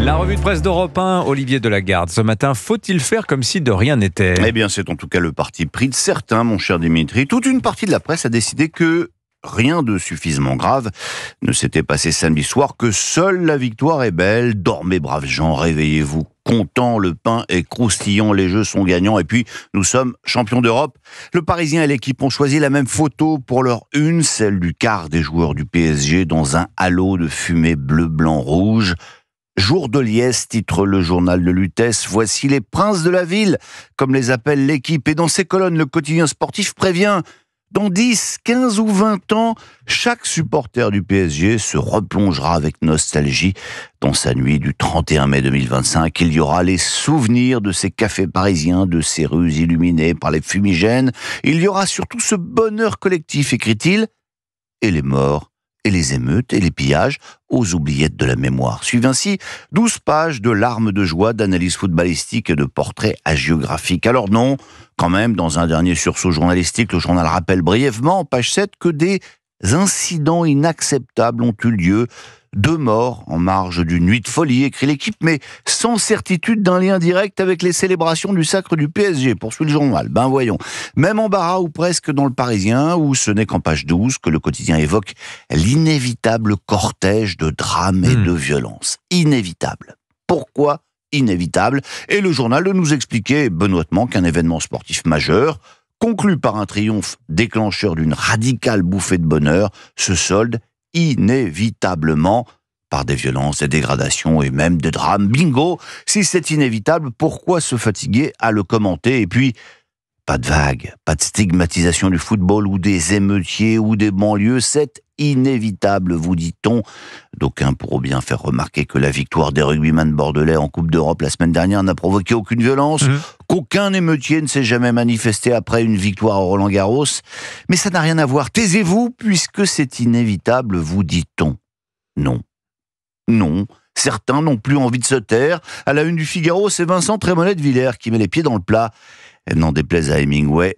La revue de presse d'Europe 1, Olivier Delagarde. Ce matin, faut-il faire comme si de rien n'était ? Eh bien, c'est en tout cas le parti pris de certains, mon cher Dimitri. Toute une partie de la presse a décidé que rien de suffisamment grave ne s'était passé samedi soir, que seule la victoire est belle. Dormez, braves gens, réveillez-vous. Content, le pain est croustillant, les jeux sont gagnants et puis nous sommes champions d'Europe. Le Parisien et l'équipe ont choisi la même photo pour leur une, celle du quart des joueurs du PSG dans un halo de fumée bleu, blanc, rouge. Jour de liesse, titre le journal de Lutèce, voici les princes de la ville, comme les appelle l'équipe. Et dans ces colonnes, le quotidien sportif prévient, dans 10, 15 ou 20 ans, chaque supporter du PSG se replongera avec nostalgie dans sa nuit du 31 mai 2025. Il y aura les souvenirs de ces cafés parisiens, de ces rues illuminées par les fumigènes. Il y aura surtout ce bonheur collectif, écrit-il, et les morts, et les émeutes et les pillages aux oubliettes de la mémoire. Suivent ainsi 12 pages de larmes de joie, d'analyse footballistique et de portraits hagiographiques. Alors non, quand même, dans un dernier sursaut journalistique, le journal rappelle brièvement, page 7, que des incidents inacceptables ont eu lieu. 2 morts en marge d'une nuit de folie, écrit l'équipe, mais sans certitude d'un lien direct avec les célébrations du sacre du PSG, poursuit le journal. Ben voyons. Même embarras ou presque dans le Parisien, où ce n'est qu'en page 12 que le quotidien évoque l'inévitable cortège de drames et de violences. Inévitable. Pourquoi inévitable ? Et le journal de nous expliquer benoîtement qu'un événement sportif majeur, conclu par un triomphe déclencheur d'une radicale bouffée de bonheur, se solde inévitablement par des violences, des dégradations et même des drames. Bingo! Si c'est inévitable, pourquoi se fatiguer à le commenter ? Et puis, pas de vagues, pas de stigmatisation du football ou des émeutiers ou des banlieues, c'est inévitable, vous dit-on. D'aucuns pourront bien faire remarquer que la victoire des rugbyman bordelais en Coupe d'Europe la semaine dernière n'a provoqué aucune violence, qu'aucun émeutier ne s'est jamais manifesté après une victoire au Roland-Garros. Mais ça n'a rien à voir. Taisez-vous, puisque c'est inévitable, vous dit-on. Non. Non. Certains n'ont plus envie de se taire. À la une du Figaro, c'est Vincent Trémonet de Villers qui met les pieds dans le plat. N'en déplaise à Hemingway,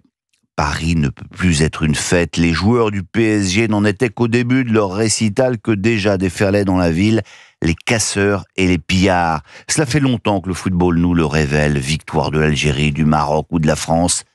Paris ne peut plus être une fête. Les joueurs du PSG n'en étaient qu'au début de leur récital que déjà déferlaient dans la ville les casseurs et les pillards. Cela fait longtemps que le football nous le révèle. Victoire de l'Algérie, du Maroc ou de la France.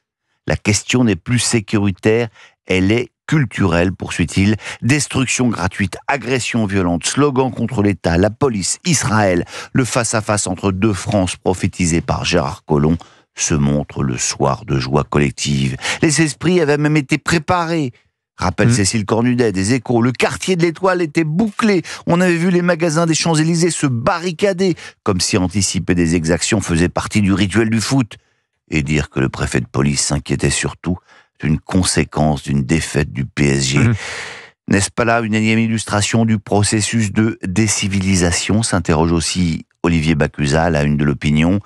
La question n'est plus sécuritaire, elle est culturelle, poursuit-il. Destruction gratuite, agression violente, slogan contre l'État, la police, Israël. Le face-à-face entre deux France prophétisé par Gérard Collomb se montre le soir de joie collective. Les esprits avaient même été préparés. Rappelle Cécile Cornudet des Échos. Le quartier de l'Étoile était bouclé. On avait vu les magasins des Champs-Élysées se barricader, comme si anticiper des exactions faisait partie du rituel du foot. Et dire que le préfet de police s'inquiétait surtout d'une conséquence d'une défaite du PSG. N'est-ce pas là une énième illustration du processus de décivilisation, s'interroge aussi Olivier Bacusa à la une de l'Opinion.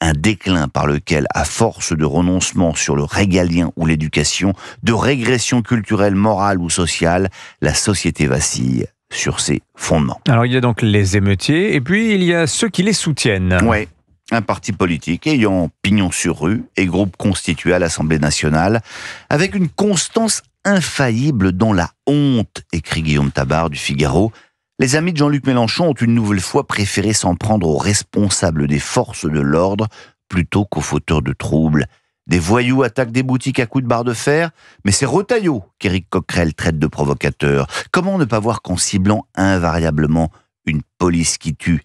Un déclin par lequel, à force de renoncement sur le régalien ou l'éducation, de régression culturelle, morale ou sociale, la société vacille sur ses fondements. Alors il y a donc les émeutiers et puis il y a ceux qui les soutiennent. Oui, un parti politique ayant pignon sur rue et groupe constitué à l'Assemblée nationale, avec une constance infaillible dans la honte, écrit Guillaume Tabar du Figaro. Les amis de Jean-Luc Mélenchon ont une nouvelle fois préféré s'en prendre aux responsables des forces de l'ordre plutôt qu'aux fauteurs de troubles. Des voyous attaquent des boutiques à coups de barre de fer, mais c'est Retailleau qu'Éric Coquerel traite de provocateur. Comment ne pas voir qu'en ciblant invariablement une police qui tue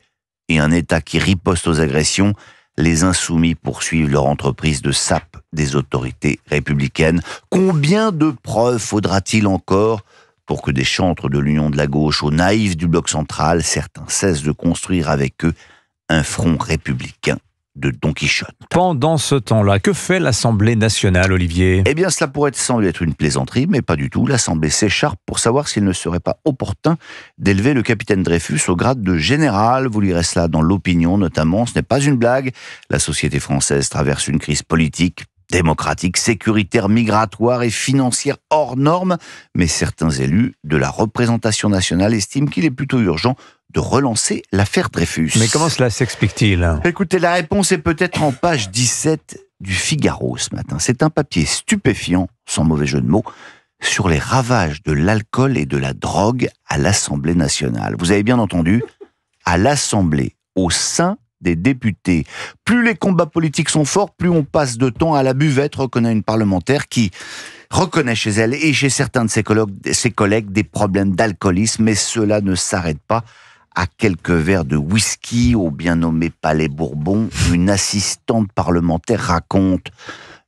et un État qui riposte aux agressions, les insoumis poursuivent leur entreprise de sape des autorités républicaines. Combien de preuves faudra-t-il encore pour que des chantres de l'Union de la gauche aux naïfs du bloc central, certains cessent de construire avec eux un front républicain de Don Quichotte. Pendant ce temps-là, que fait l'Assemblée nationale, Olivier ? Eh bien, cela pourrait sembler être une plaisanterie, mais pas du tout. L'Assemblée s'écharpe pour savoir s'il ne serait pas opportun d'élever le capitaine Dreyfus au grade de général. Vous lirez cela dans l'Opinion, notamment. Ce n'est pas une blague. La société française traverse une crise politique, démocratique, sécuritaire, migratoire et financière hors norme, mais certains élus de la représentation nationale estiment qu'il est plutôt urgent de relancer l'affaire Dreyfus. Mais comment cela s'explique-t-il ? Écoutez, la réponse est peut-être en page 17 du Figaro ce matin. C'est un papier stupéfiant, sans mauvais jeu de mots, sur les ravages de l'alcool et de la drogue à l'Assemblée nationale. Vous avez bien entendu, à l'Assemblée, au sein des députés. Plus les combats politiques sont forts, plus on passe de temps à la buvette, reconnaît une parlementaire qui reconnaît chez elle et chez certains de ses collègues des problèmes d'alcoolisme, mais cela ne s'arrête pas à quelques verres de whisky au bien nommé Palais Bourbon. Une assistante parlementaire raconte: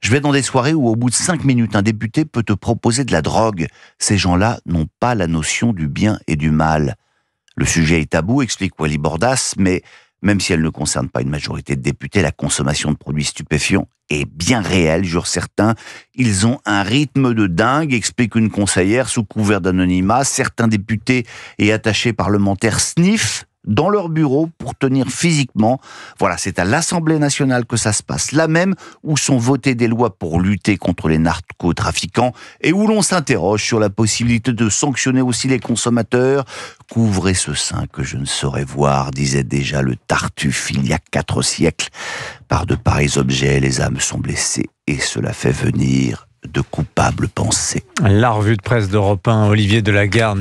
je vais dans des soirées où au bout de 5 minutes, un député peut te proposer de la drogue. Ces gens-là n'ont pas la notion du bien et du mal. Le sujet est tabou, explique Wally Bordas, mais même si elle ne concerne pas une majorité de députés, la consommation de produits stupéfiants est bien réelle, jurent certains. Ils ont un rythme de dingue, explique une conseillère sous couvert d'anonymat. Certains députés et attachés parlementaires sniffent dans leur bureau pour tenir physiquement. Voilà, c'est à l'Assemblée nationale que ça se passe, là même où sont votées des lois pour lutter contre les narcotrafiquants et où l'on s'interroge sur la possibilité de sanctionner aussi les consommateurs. Couvrez ce sein que je ne saurais voir, disait déjà le Tartuffe il y a 4 siècles. Par de pareils objets, les âmes sont blessées et cela fait venir de coupables pensées. La revue de presse d'Europe 1, Olivier Delagarde.